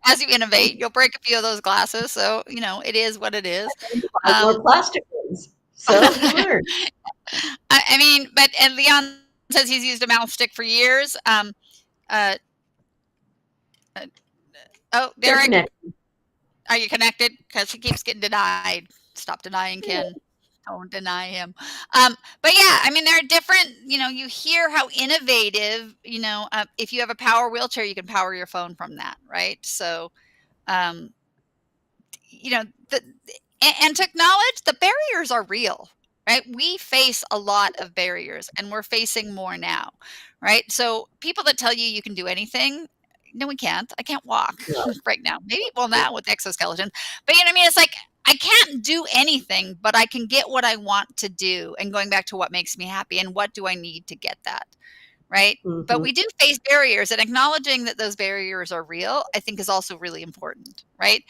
as you innovate, you'll break a few of those glasses. So, it is what it is. Buy Um, more plastic ones. So you learn. I mean, and Leon says he's used a mouth stick for years. Uh, uh, oh, They're Derek, connected. are you connected? Because he keeps getting denied. Stop denying Ken. Don't deny him. But yeah, I mean, there are different, you hear how innovative, if you have a power wheelchair, you can power your phone from that, right? So, um, you know, the and to acknowledge the barriers are real, right? We face a lot of barriers and we're facing more now, right? So people that tell you you can do anything, no, we can't. I can't walk No. right now. Maybe, well, now with exoskeleton, but you know what I mean? It's like, I can't do anything, but I can get what I want to do. And going back to what makes me happy and what do I need to get that, right? But Mm-hmm. we do face barriers, and acknowledging that those barriers are real, I think, is also really important, right?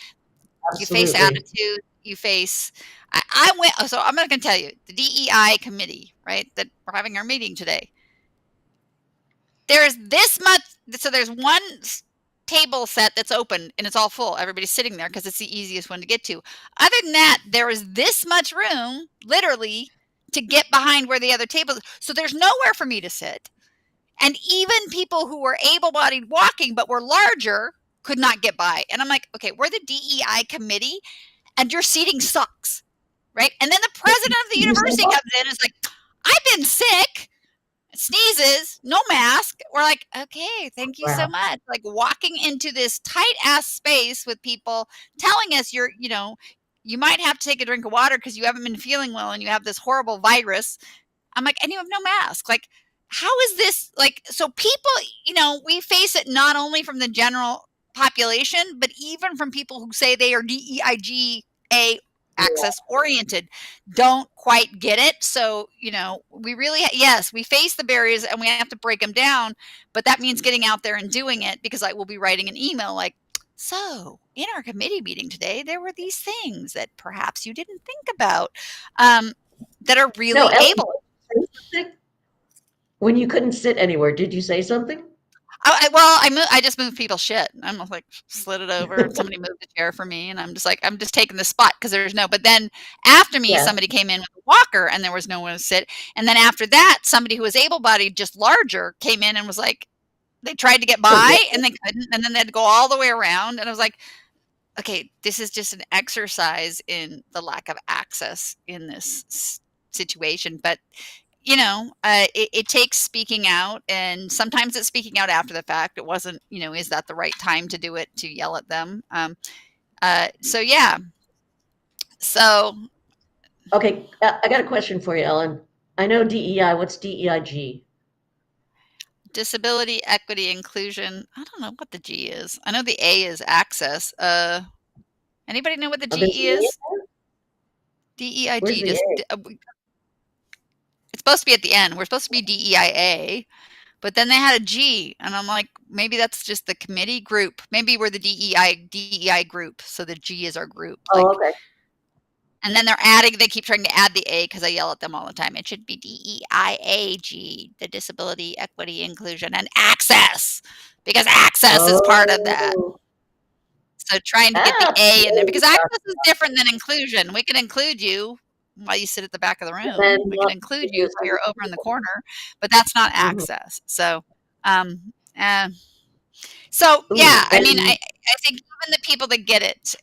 You face Absolutely. attitude, you face I went so I'm not gonna tell you, the DEI committee, right, that we're having our meeting today. There's this much, so there's one table set that's open and it's all full. Everybody's sitting there because it's the easiest one to get to. Other than that, there is this much room, literally, to get behind where the other tables. So there's nowhere for me to sit. And even people who were able-bodied walking but were larger could not get by. And I'm like, okay, we're the DEI committee and your seating sucks, right? And then the president of the You say university what? comes in and is like, I've been sick, sneezes, no mask. We're like, okay, thank you so Wow. much. Like, walking into this tight ass space with people telling us you might have to take a drink of water because you haven't been feeling well and you have this horrible virus. I'm like, and you have no mask. Like, how is this, like, so people, we face it not only from the general population, but even from people who say they are DEIGA Yeah. access oriented, don't quite get it. So, we really, yes, we face the barriers and we have to break them down, but that means getting out there and doing it, because I will be writing an email like, so in our committee meeting today, there were these things that perhaps you didn't think about, that are No, really Ellen, did able. you say something? When you couldn't sit anywhere, did you say something? I just moved people's shit. I'm like, slid it over, and somebody moved the chair for me, and I'm just like, I'm just taking the spot because there's no. But then after me, Yeah. somebody came in with a walker, and there was no one to sit. And then after that, somebody who was able-bodied, just larger, came in and was like, they tried to get Couldn't by, get and they couldn't, and then they had to go all the way around. And I was like, okay, this is just an exercise in the lack of access in this situation. But it takes speaking out, and sometimes it's speaking out after the fact. It wasn't, is that the right time to do it, to yell at them? So yeah, so Okay, I got a question for you, Ellen. I know DEI. What's DEIG? disability, equity, inclusion. I don't know what the G is. I know the A is access. Anybody know what the I've been GE seeing it. is? Where's DEIG, the just A? it's supposed to be at the end. We're supposed to be DEIA, but then they had a G, and I'm like, maybe that's just the committee group. Maybe we're the DEI group, so the G is our group. Oh, Like, okay. and then they keep trying to add the A because I yell at them all the time. It should be DEIAG, the disability, equity, inclusion, and access, because access is part of that. Oh, So trying to get the that's A in there, what we because talked access is different than inclusion. We can include you while you sit at the back of the about. And then room. We can not include to you use while other you're over in the people. corner, but that's not Mhm. access. Um, so yeah, Ooh, I mean, and I think even the people that get it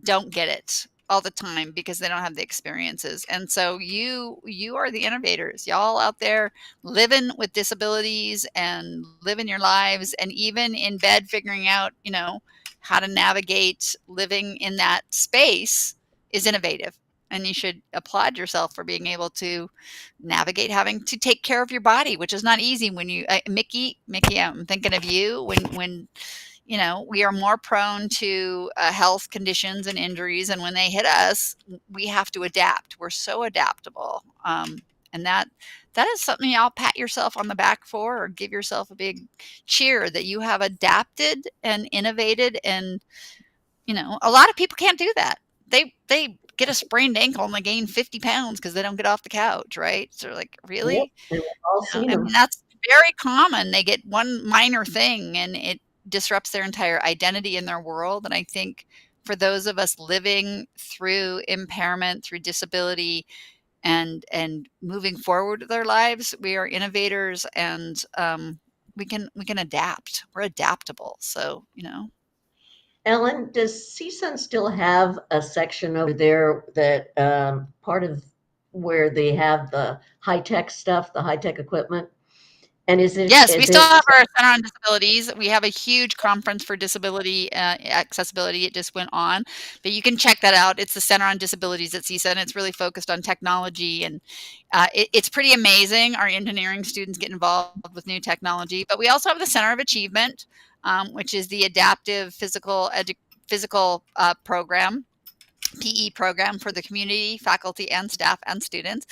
don't get it all the time because they don't have the experiences. And so you are the innovators, y'all out there living with disabilities and living your lives, and even in bed figuring out, how to navigate living in that space is innovative. And you should applaud yourself for being able to navigate having to take care of your body, which is not easy when you Mickie, I'm thinking of you when we are more prone to health conditions and injuries, and when they hit us, we have to adapt. We're so adaptable, and that is something y'all pat yourself on the back for, or give yourself a big cheer that you have adapted and innovated. And a lot of people can't do that. They get a sprained ankle and they gain 50 pounds because they don't get off the couch, right? So like, yep, really? and we've all seen I mean, them. that's very common. They get one minor thing and it disrupts their entire identity in their world. And I think for those of us living through impairment, through disability, and moving forward with our lives, we are innovators, and we can adapt. We're adaptable. So Ellen, does CSUN still have a section over there that part of where they have the high tech stuff, the high tech equipment? And is it Yes, we is still it have our Center on Disabilities. We have a huge conference for disability accessibility. It just went on, but you can check that out. It's the Center on Disabilities at CISA, and it's really focused on technology, and it's pretty amazing. Our engineering students get involved with new technology, but we also have the Center of Achievement, which is the adaptive physical program. PE program for the community, faculty, and staff and students.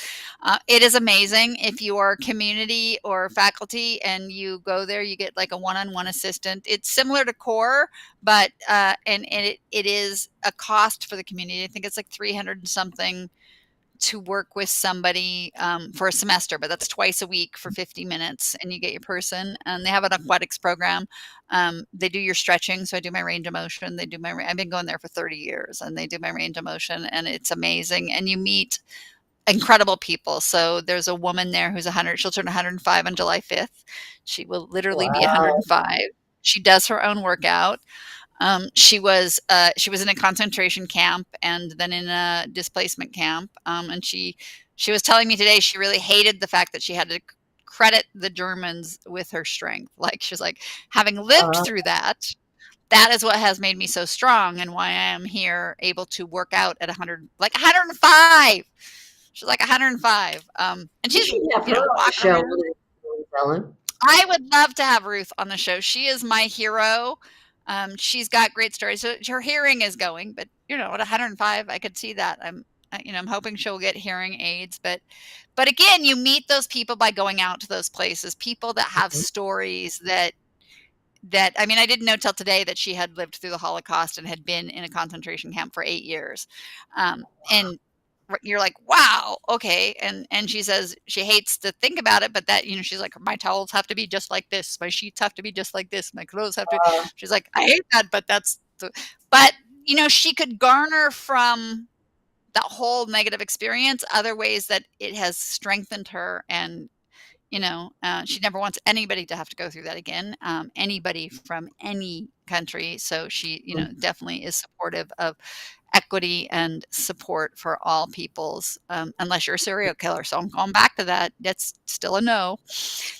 It is amazing. If you are community or faculty and you go there, you get like a one-on-one assistant. It's similar to core, but and it is a cost for the community. I think it's like 300 and something to work with somebody for a semester, but that's twice a week for 50 minutes, and you get your person. And they have an aquatics program. They do your stretching. So I do my range of motion. I've been going there for 30 years, and they do my range of motion, and it's amazing. And you meet incredible people. So there's a woman there who's 100. She'll turn 105 on July 5th. She will literally be wow? 105. She does her own workout. She was in a concentration camp and then in a displacement camp. And she was telling me today she really hated the fact that she had to credit the Germans with her strength. Like, she's like, having lived Uh, through that, that is what has made me so strong and why I am here able to work out at 100, like 105. She's like 105. And we she's, should have her on the walking show, around. Ellen. I would love to have Ruth on the show. She is my hero. She's got great stories. So her hearing is going, but at 105, I could see that. I'm hoping she'll get hearing aids. But again, you meet those people by going out to those places. People that have Mhm. stories that I mean, I didn't know till today that she had lived through the Holocaust and had been in a concentration camp for 8 years. And you're like, wow, okay. And she says she hates to think about it, but that, she's like, my towels have to be just like this, my sheets have to be just like this, my clothes have to. Uh, She's like, I hate that, but but she could garner from that whole negative experience other ways that it has strengthened her. And she never wants anybody to have to go through that again, anybody from any country. So she, definitely is supportive of equity and support for all peoples, unless you're a serial killer. So I'm going back to that. That's still a no.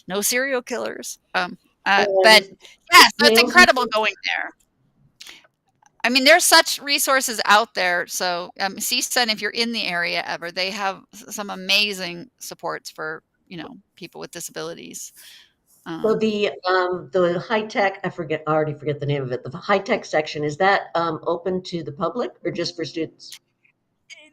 No serial killers. But and yeah, so it's males and incredible going there. I mean, there's such resources out there. So, CSUN, if you're in the area ever, they have some amazing supports for, people with disabilities. so Um, the high tech, I already forget the name of it. The high tech section, is that open to the public or just for students?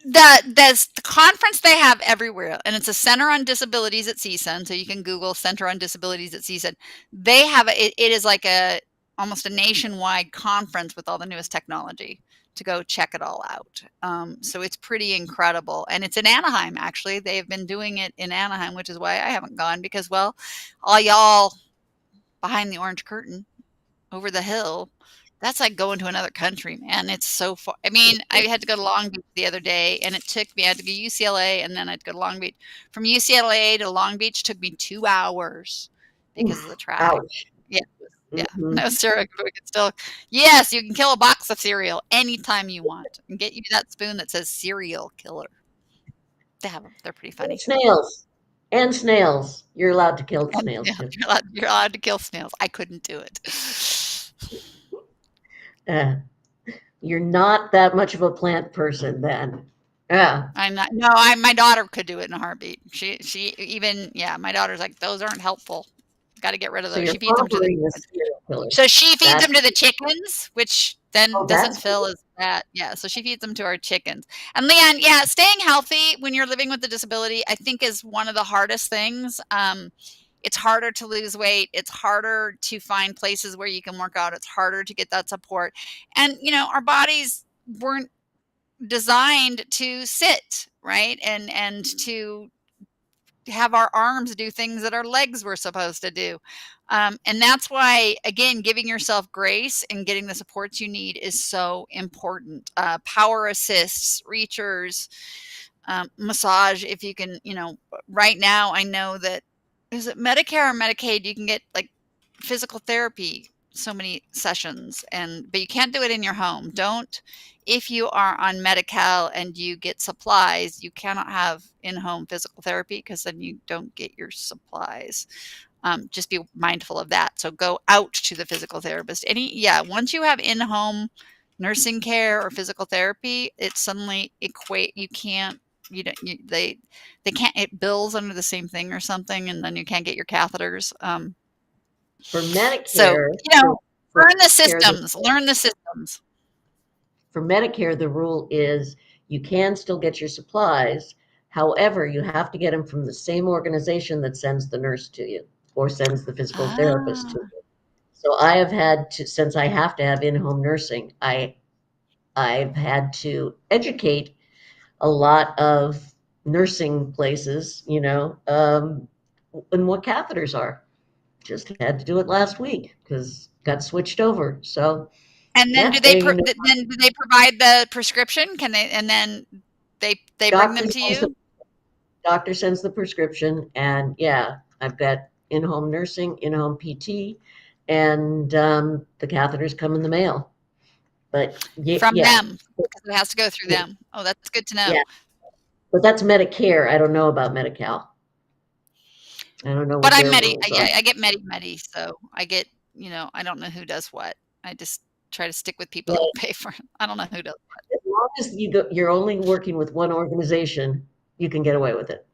The conference they have everywhere, and it's a Center on Disabilities at CSUN. So you can Google Center on Disabilities at CSUN. They have it is like a almost a nationwide conference with all the newest technology to go check it all out. So it's pretty incredible, and it's in Anaheim. Actually, they've been doing it in Anaheim, which is why I haven't gone because, well, all y'all behind the orange curtain over the hill, that's like going to another country, man. It's so far. I mean, I had to go to Long Beach the other day, and it took me. I had to go to UCLA, and then I had to go to Long Beach. From UCLA to Long Beach took me 2 hours because of the Oof, traffic. ouch. Yeah, yeah. Mhm. No cereal, but we can still. Yes, you can kill a box of cereal anytime you want, and get you that spoon that says "cereal killer." They have them. They're pretty And funny. snails. And snails. You're allowed to kill And snails yeah, too. you're allowed to kill snails. I couldn't do it. Uh, you're not that much of a plant person then. Yeah. I'm not. No, I my daughter could do it in a heartbeat. She even yeah, my daughter's like, "Those aren't helpful. Gotta get rid of So those." you're She feeds them to the harboring a serial killer. so she feeds them That's to the chickens, which then oh, doesn't that's feel as bad. Yeah, so she feeds them to our chickens. And Leanne, yeah, staying healthy when you're living with a disability, I think is one of the hardest things. It's harder to lose weight. It's harder to find places where you can work out. It's harder to get that support. And our bodies weren't designed to sit, right? And to have our arms do things that our legs were supposed to do. And that's why, again, giving yourself grace and getting the supports you need is so important. Power assists, reachers, massage, if you can, right now, I know that is it Medicare or Medicaid, you can get like physical therapy so many sessions but you can't do it in your home. Don't If you are on Medi-Cal and you get supplies, you cannot have in-home physical therapy because then you don't get your supplies. Just be mindful of that. So go out to the physical therapist. Once you have in-home nursing care or physical therapy, it suddenly equate. You can't. You don't. They can't. It bills under the same thing or something, and then you can't get your catheters. for So Medicare. you know, For learn the Medicare, the systems. Learn the systems. for Medicare, the rule is you can still get your supplies. However, you have to get them from the same organization that sends the nurse to you or sends the physical therapist to Ah, you. So I have had to, since I have to have in-home nursing, I've had to educate a lot of nursing places, and what catheters are. Just had to do it last week because got switched over. So and then yeah, they do they provide the prescription? Can they? And then they bring doctor them to sends the you doctor sends the prescription, and yeah, I've got in-home nursing, in-home PT, and the catheters come in the mail. But yeah, from yeah, them because it has to go through yeah, them. Oh, that's good to know. yeah. But that's Medicare. I don't know about Medi-Cal. I don't know But what I'm their Medi. rules are. Yeah, I get Medi, so I get. I don't know who does what. I just try to stick with people Yeah, who pay for it. I don't know who does. as long as you're only working with one organization, you can get away with it.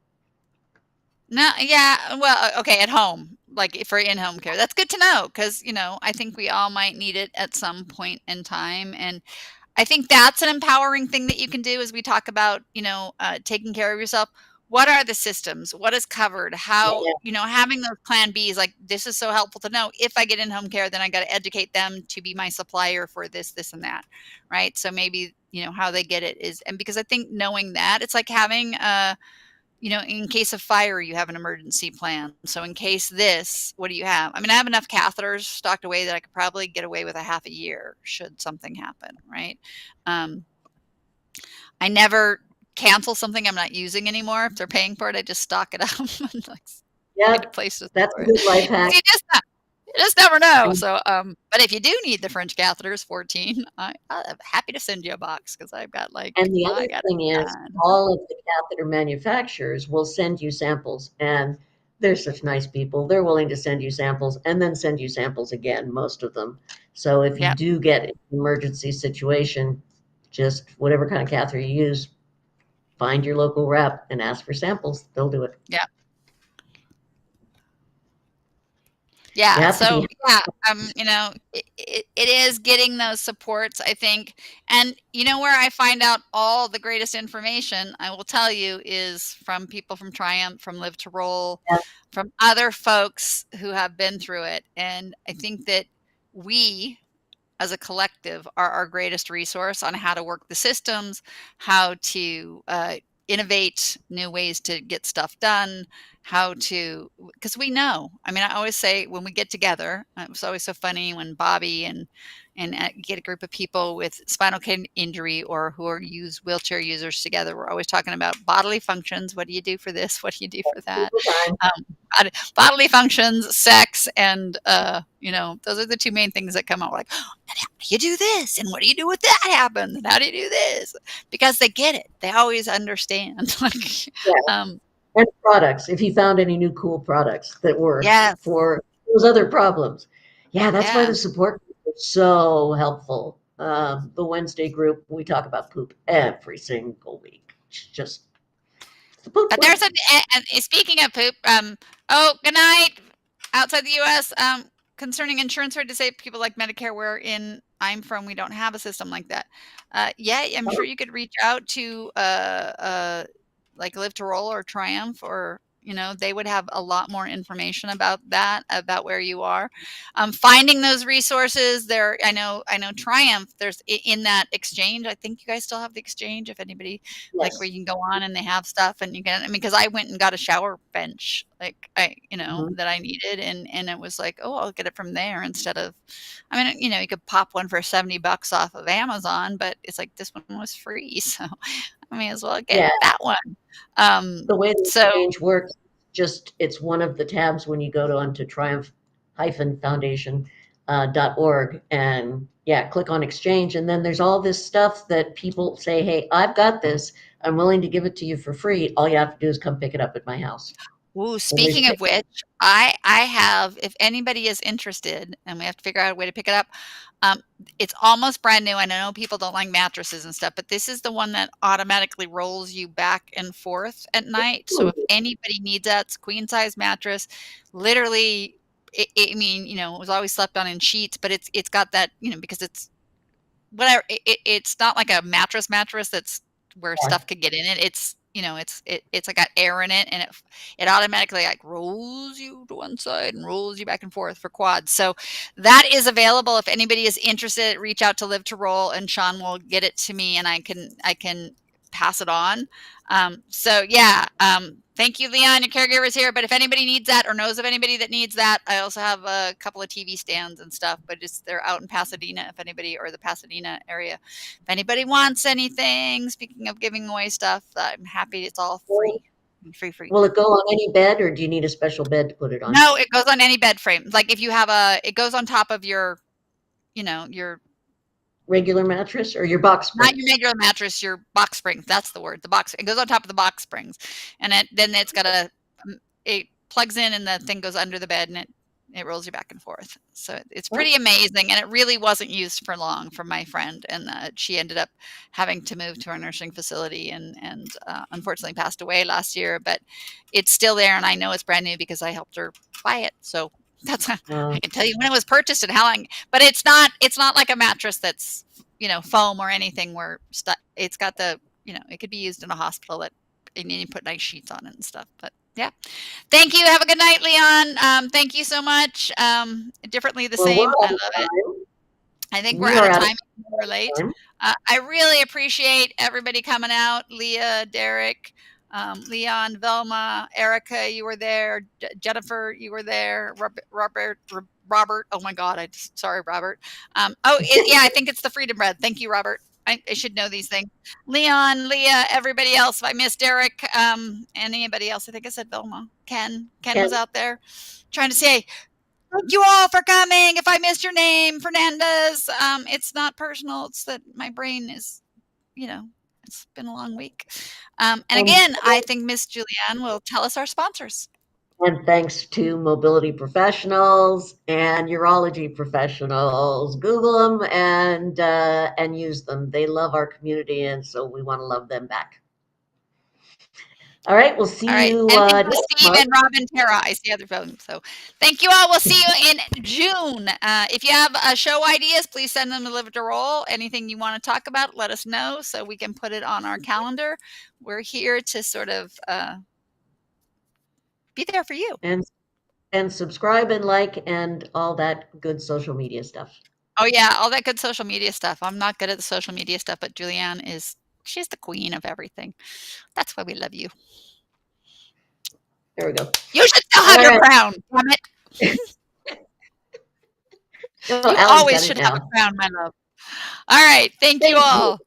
No, yeah, well, okay, at home, like for in-home care. That's good to know because, I think we all might need it at some point in time. And I think that's an empowering thing that you can do as we talk about, taking care of yourself. What are the systems? What is covered? How, Yeah, having those plan Bs, like this is so helpful to know. If I get in-home care, then I got to educate them to be my supplier for this, this, and that. Right. So maybe, how they get it is, and because I think knowing that it's like having in case of fire, you have an emergency plan. So in case this, what do you have? I mean, I have enough catheters stocked away that I could probably get away with a half a year should something happen, right? Um, I never cancel something I'm not using anymore. If they're paying for it, I just stock it up and like find a yep, place to that's store a it. good life 'Cause hack. you just never know. And So, but if you do need the French catheters, 14, I'm happy to send you a box because I've got And the I other got thing a is, ton. all of the catheter manufacturers will send you samples, and they're such nice people. They're willing to send you samples and then send you samples again, most of them. So if you Yep. do get an emergency situation, just whatever kind of catheter you use, find your local rep and ask for samples. They'll do it. Yep. You Yeah, have to be. so, yeah, it is getting those supports, I think, and where I find out all the greatest information, I will tell you, is from people from Triumph, from Live to Roll, from other folks who have been through it, and I think that we as a collective are our greatest resource on how to work the systems, how to innovate new ways to get stuff done, how to, because we know. I mean, I always say when we get together, it was always so funny when Bobby and get a group of people with spinal cord injury or who are wheelchair users together. We're always talking about bodily functions. What do you do for this? What do you do for that? Um, bodily functions, sex, and those are the two main things that come out. Like, and how do you do this? And what do you do when that happens? And how do you do this? Because they get it. They always understand. Like, Yeah. um, And products, if you found any new cool products that work yes, for those other problems. Yeah, that's why the yeah. support group is so helpful. The Wednesday group, we talk about poop every single week. It's just the poop There's group. speaking of poop. Oh, good night. Outside the U.S., concerning insurance for disabled people like Medicare, where I'm from, we don't have a system like that. Yeah, I'm sure Oh, you could reach out to like Live to Roll or Triumph, or they would have a lot more information about that, about where you are. Finding those resources there. I know Triumph. There's in that exchange. I think you guys still have the exchange. If anybody, like, where yes. you can go on and they have stuff and you can, I mean, because I went and got a shower bench, like, Mhm. that I needed, and it was like, oh, I'll get it from there instead of, I mean, you could pop one for $70 off of Amazon, but it's like this one was free, so I may as well get Yeah, that one. Um, the way the so exchange works, just it's one of the tabs when you go to onto triumph-foundation .org and yeah, click on exchange, and then there's all this stuff that people say, hey, I've got this. I'm willing to give it to you for free. All you have to do is come pick it up at my house. ooh, And there's speaking of which, I have, if anybody is interested, and we have to figure out a way to pick it up, um, it's almost brand new. I know people don't like mattresses and stuff, but this is the one that automatically rolls you back and forth at night. So if anybody needs that, it's a queen size mattress. Literally, I mean, it was always slept on in sheets, but it's got that, because it's whatever. It's not like a mattress that's where yeah. stuff could get in it. It's like got air in it, and it automatically like rolls you to one side and rolls you back and forth for quads. So that is available. If anybody is interested, reach out to Live to Roll, and Sean will get it to me, and I can pass it on. So yeah, thank you, Leon. Your caregiver is here, but if anybody needs that or knows of anybody that needs that, I also have a couple of TV stands and stuff, but they're out in Pasadena. If anybody, or the Pasadena area, if anybody wants anything, speaking of giving away stuff, I'm happy. It's all Will free, free. will it go on any bed, or do you need a special bed to put it on? No, it goes on any bed frame. Like if you have it goes on top of your Regular mattress or your box not your springs? regular mattress, your box springs. That's the word. The box. It goes on top of the box springs, and then it's got it plugs in, and the thing goes under the bed, and it rolls you back and forth. So it's Oh, pretty amazing, and it really wasn't used for long for my friend, and she ended up having to move to our nursing facility, and unfortunately passed away last year. But it's still there, and I know it's brand new because I helped her buy it. So that's I uh, can tell you when it was purchased and how long. But it's not like a mattress that's foam or anything where it's got it could be used in a hospital, and you put nice sheets on it and stuff. But yeah, thank you. Have a good night, Leon. Thank you so much. Differently the well, we're same. I out of love it. time. I think we're We out are of out of time. We're late. time. I really appreciate everybody coming out. Leah, Derek, Leon, Velma, Erica, you were there. Jennifer, you were there. Robert. Oh my God, sorry, Robert. Yeah, I think it's the Freedom Bread. Thank you, Robert. I should know these things. Leon, Leah, everybody else. If I missed Derek, anybody else, I think I said Velma. Ken Ken, was out there trying to say, thank you all for coming. If I missed your name, Fernandez, it's not personal. It's that my brain is, you know, it's been a long week. And and again, I think Miss Julianne will tell us our sponsors. and thanks to mobility professionals and urology professionals. Google them and use them. They love our community, and so we want to love them back. All right, we'll see All right. you And thank you, next Steve month. and Robin Tara. I see other phone. So thank you all. We'll see you in June. If you have show ideas, please send them to Live to Roll. Anything you want to talk about, let us know so we can put it on our calendar. We're here to sort of be there for you. And subscribe and like and all that good social media stuff. Oh yeah, all that good social media stuff. I'm not good at the social media stuff, but Julianne is. She's the queen of everything. That's why we love you. There we go. You should still All have your right. crown. Damn it. No, You Allie's got always it should have a now. crown, my love. All right. Thank you Thank you. all.